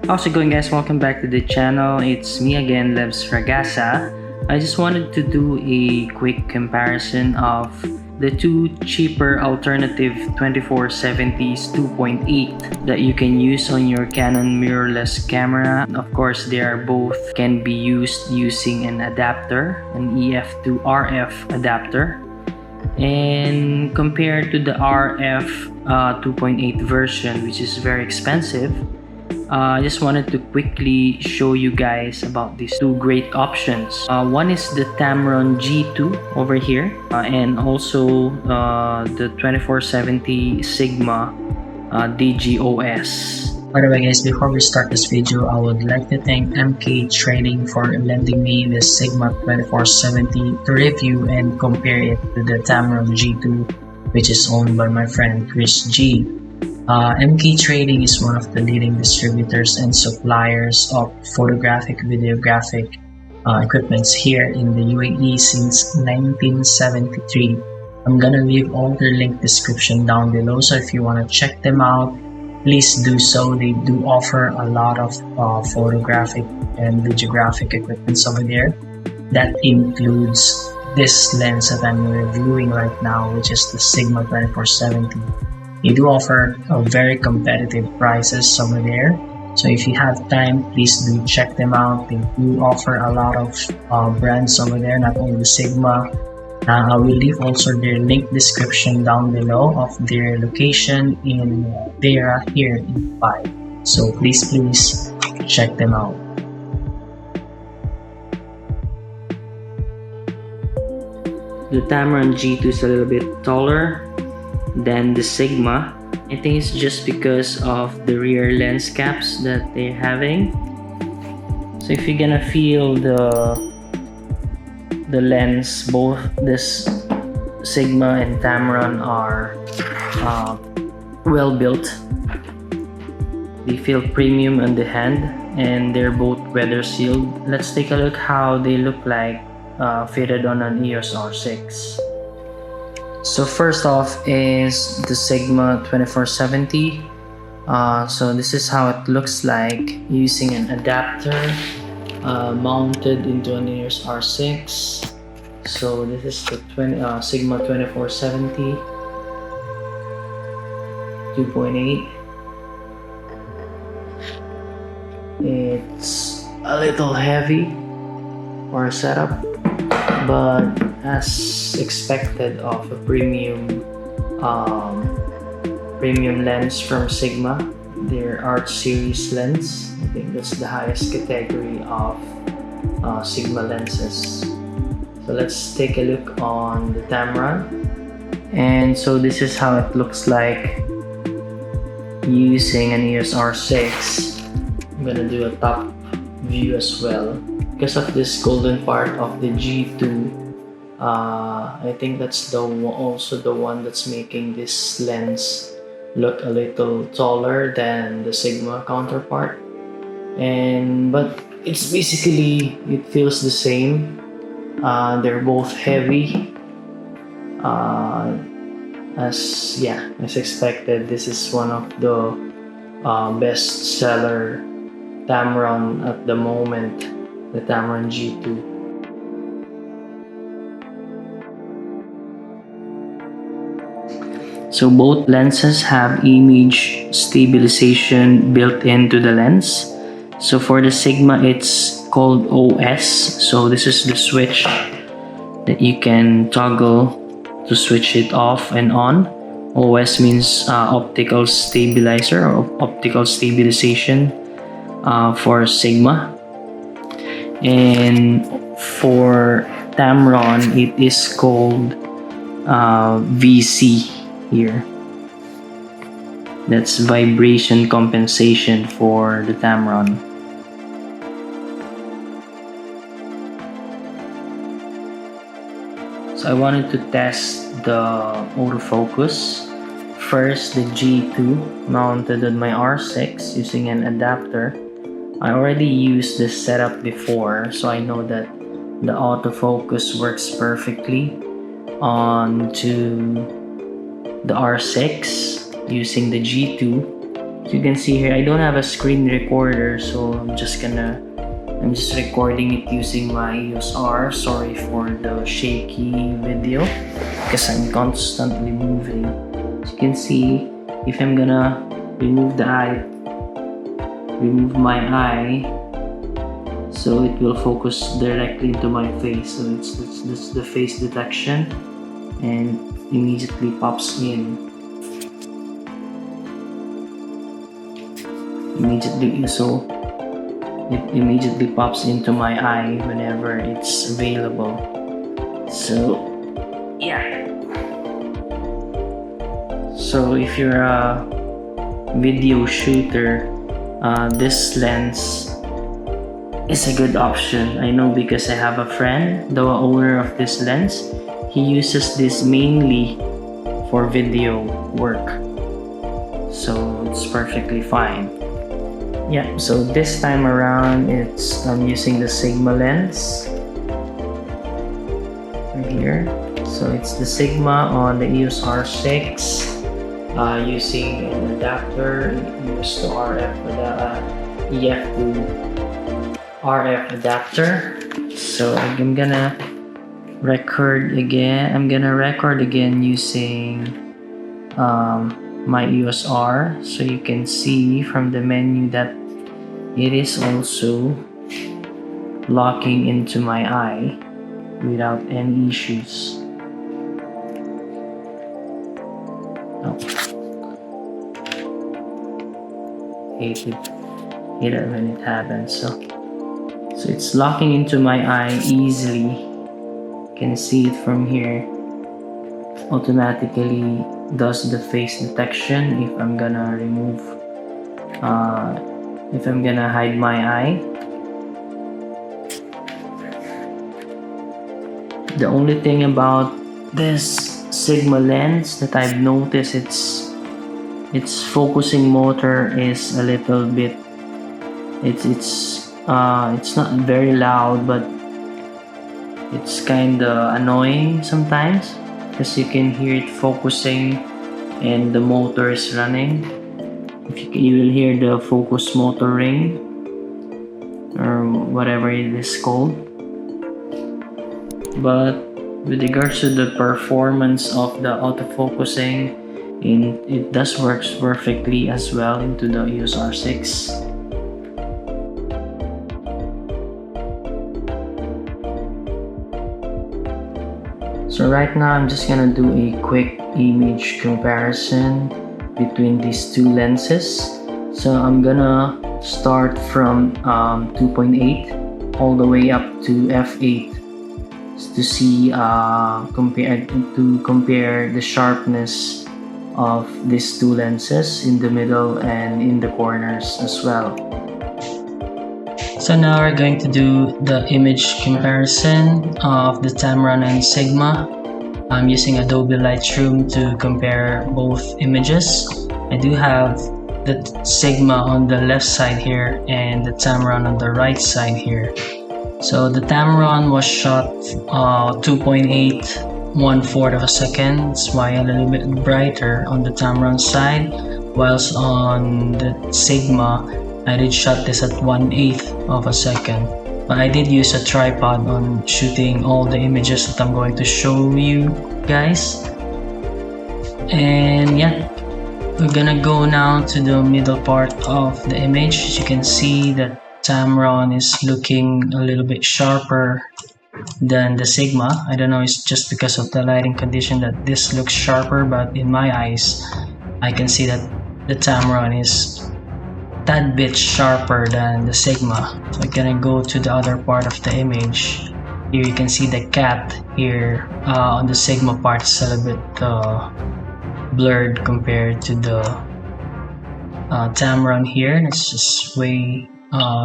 How's it going, guys? Welcome back to the channel. It's me again, Levs Ragasa. I just wanted to do a quick comparison of the two cheaper alternative 2470s 2.8 that you can use on your Canon mirrorless camera. Of course, they are both can be used using an adapter, an EF to RF adapter. And compared to the RF 2.8 version, which is very expensive, I just wanted to quickly show you guys about these two great options. One is the Tamron G2 over here, and also the 2470 Sigma DGOS. By the way guys, before we start this video, I would like to thank MK Trading for lending me the Sigma 2470 to review and compare it to the Tamron G2, which is owned by my friend Chris G. MK Trading is one of the leading distributors and suppliers of photographic videographic equipments here in the UAE since 1973. I'm gonna leave all their link description down below, so if you want to check them out, please do so. They do offer a lot of photographic and videographic equipments over there. That includes this lens that I'm reviewing right now, which is the Sigma 2470. They do offer very competitive prices over there, so if you have time, please do check them out. They do offer a lot of brands over there, not only the Sigma. I will leave also their link description down below of their location in Vera here in Dubai, so please check them out. The Tamron G2 is a little bit taller than the Sigma. I think it's just because of the rear lens caps that they're having. So if you're gonna feel the lens, both this Sigma and Tamron are well built. They feel premium on the hand, and they're both weather sealed. Let's take a look how they look like fitted on an EOS R6. So first off is the Sigma 2470. So this is how it looks like using an adapter mounted into an EOS R6. So this is the Sigma 2470 2.8. It's a little heavy for a setup, but as expected of a premium lens from Sigma, their Art Series lens. I think that's the highest category of Sigma lenses. So let's take a look on the Tamron. And so this is how it looks like using an EOS R6. I'm gonna do a top view as well. Because of this golden part of the G2, I think that's also the one that's making this lens look a little taller than the Sigma counterpart. But it's basically, it feels the same. They're both heavy. As expected, this is one of the best seller Tamron at the moment, the Tamron G2. So both lenses have image stabilization built into the lens. So for the Sigma, it's called OS. So this is the switch that you can toggle to switch it off and on. OS means optical stabilizer or optical stabilization for Sigma. And for Tamron, it is called VC here. That's vibration compensation for the Tamron. So I wanted to test the autofocus. First, the G2 mounted on my R6 using an adapter. I already used this setup before, so I know that the autofocus works perfectly onto the R6 using the G2. So you can see here, I don't have a screen recorder, so I'm just recording it using my EOS R. Sorry for the shaky video because I'm constantly moving. As you can see, if I'm gonna remove my eye, so it will focus directly into my face. So it's the face detection, and immediately pops in. It immediately pops into my eye whenever it's available. So yeah. So if you're a video shooter, this lens is a good option. I know because I have a friend, the owner of this lens. He uses this mainly for video work, so it's perfectly fine. Yeah, so this time around I'm using the Sigma lens right here. So it's the Sigma on the EOS R6, using an adapter used to EF to RF adapter. So I'm gonna record again. I'm gonna record again using my EOS R, so you can see from the menu that it is also locking into my eye without any issues. Oh. Hate it when it happens. So it's locking into my eye easily. You can see it from here. Automatically does the face detection if I'm gonna hide my eye. The only thing about this Sigma lens that I've noticed, its focusing motor is a little bit, it's not very loud, but it's kinda annoying sometimes because you can hear it focusing and the motor is running. You will hear the focus motor ring or whatever it is called. But with regards to the performance of the autofocusing, it does work perfectly as well into the EOS R6. So right now I'm just gonna do a quick image comparison between these two lenses. So I'm gonna start from 2.8 all the way up to f8 to see compare the sharpness of these two lenses in the middle and in the corners as well. So now we're going to do the image comparison of the Tamron and Sigma. I'm using Adobe Lightroom to compare both images. I do have the Sigma on the left side here and the Tamron on the right side here. So the Tamron was shot 2.8 1/4 of a second. That's why a little bit brighter on the Tamron side, whilst on the Sigma I did shot this at 1/8 of a second. But I did use a tripod on shooting all the images that I'm going to show you guys. And yeah, we're gonna go now to the middle part of the image. As you can see that Tamron is looking a little bit sharper than the Sigma. I don't know, it's just because of the lighting condition that this looks sharper, but in my eyes I can see that the Tamron is tad bit sharper than the Sigma. So I'm gonna go to the other part of the image. Here you can see the cat here on the Sigma part is a little bit blurred compared to the Tamron here. It's just way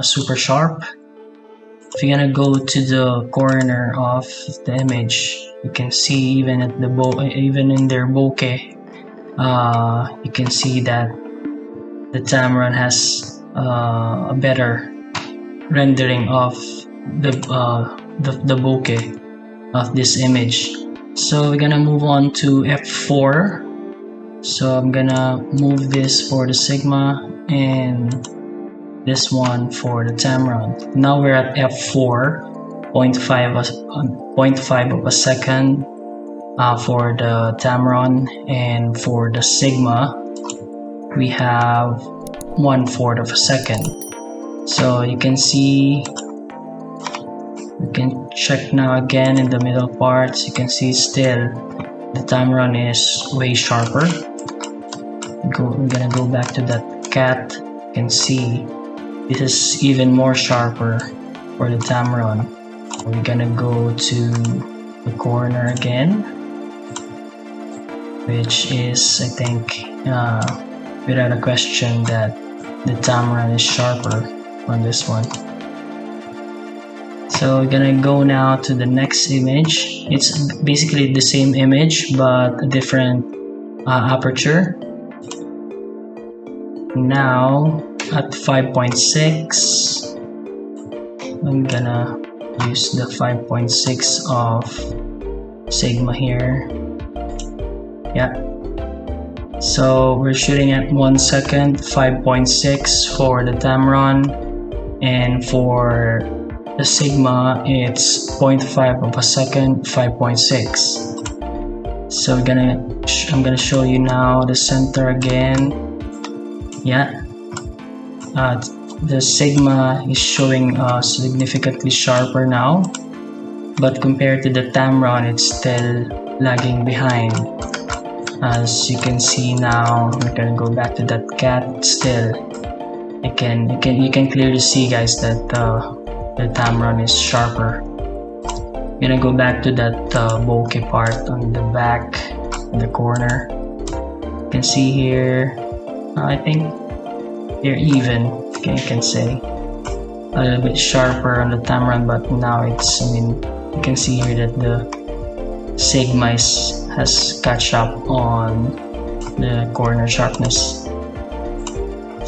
super sharp. If you're gonna go to the corner of the image, you can see even at the even in their bokeh, you can see that the Tamron has a better rendering of the bokeh of this image. So we're gonna move on to f4. So I'm gonna move this for the Sigma and this one for the Tamron. Now we're at f4, 0.5 of a second for the Tamron, and for the Sigma we have 1/4 of a second. So you can see, you can check now again in the middle parts. You can see still the Tamron is way sharper. We're gonna go back to that cat. You can see this is even more sharper for the Tamron. We're gonna go to the corner again, which is, I think, without a question that the Tamron is sharper on this one. So we're gonna go now to the next image. It's basically the same image but a different aperture. Now at 5.6, I'm gonna use the 5.6 of Sigma here. Yeah, so we're shooting at 1 second, 5.6 for the Tamron, and for the Sigma it's 0.5 of a second, 5.6. So I'm gonna show you now the center again. Yeah, the Sigma is showing significantly sharper now, but compared to the Tamron it's still lagging behind. As you can see now, we're gonna go back to that cat. Still, you can clearly see, guys, that the Tamron is sharper. I'm gonna go back to that bokeh part on the back, in the corner. You can see here, I think they're even. You can say a little bit sharper on the Tamron, but now it's, I mean, you can see here that the Sigma has catch up on the corner sharpness.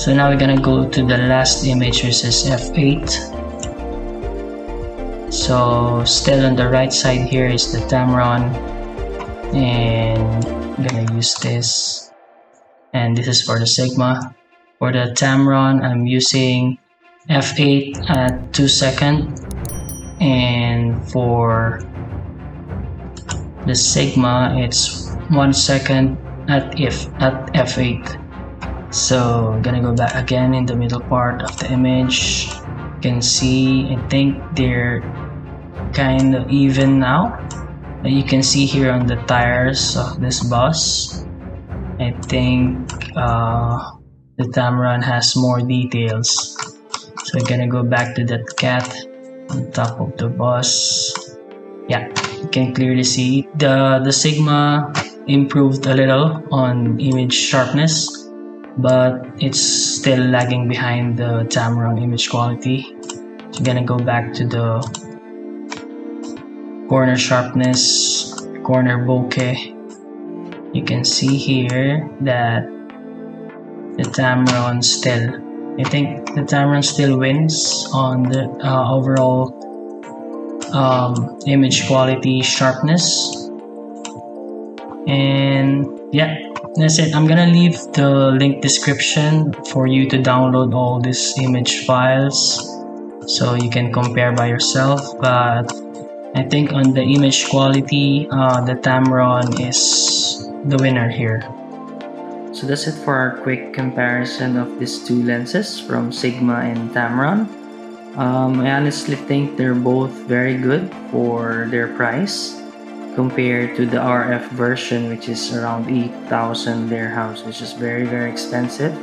So now we're gonna go to the last image, which is f8. So still on the right side here is the Tamron, and I'm gonna use this, and this is for the Sigma. For the Tamron I'm using f8 at 2 seconds, and for the Sigma it's 1 second at f8. So I'm gonna go back again in the middle part of the image. You can see, I think they're kind of even now. You can see here on the tires of this bus, I think the Tamron has more details. So we're gonna go back to that cat on top of the bus. Yeah, you can clearly see the Sigma improved a little on image sharpness, but it's still lagging behind the Tamron image quality. So we're gonna go back to the corner sharpness, corner bokeh. You can see here that the Tamron still, I think the Tamron still wins on the overall image quality sharpness. And yeah, that's it. I'm gonna leave the link description for you to download all these image files so you can compare by yourself, but I think on the image quality the Tamron is the winner here. So that's it for our quick comparison of these two lenses from Sigma and Tamron. I honestly think they're both very good for their price compared to the RF version, which is around 8,000 dirhams, which is very expensive.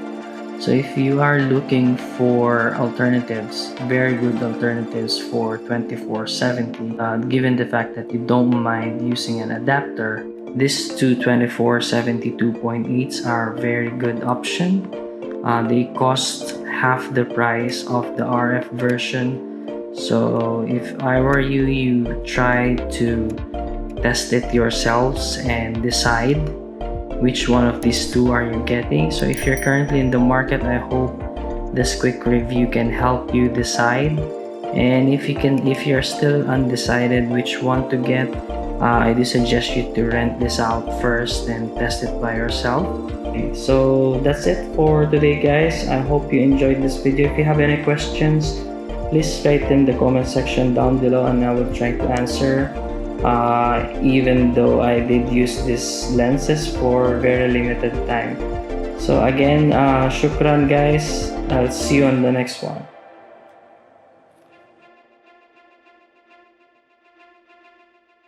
So if you are looking for alternatives, very good alternatives for 2470, given the fact that you don't mind using an adapter, these two 2470 2.8s are very good option. They cost half the price of the RF version. So if I were you, you try to test it yourselves and decide which one of these two are you getting. So if you're currently in the market, I hope this quick review can help you decide. And if you're still undecided which one to get, I do suggest you to rent this out first and test it by yourself. Okay, so that's it for today, guys. I hope you enjoyed this video. If you have any questions, please write in the comment section down below and I will try to answer. Even though I did use these lenses for very limited time. So again, shukran guys. I'll see you on the next one.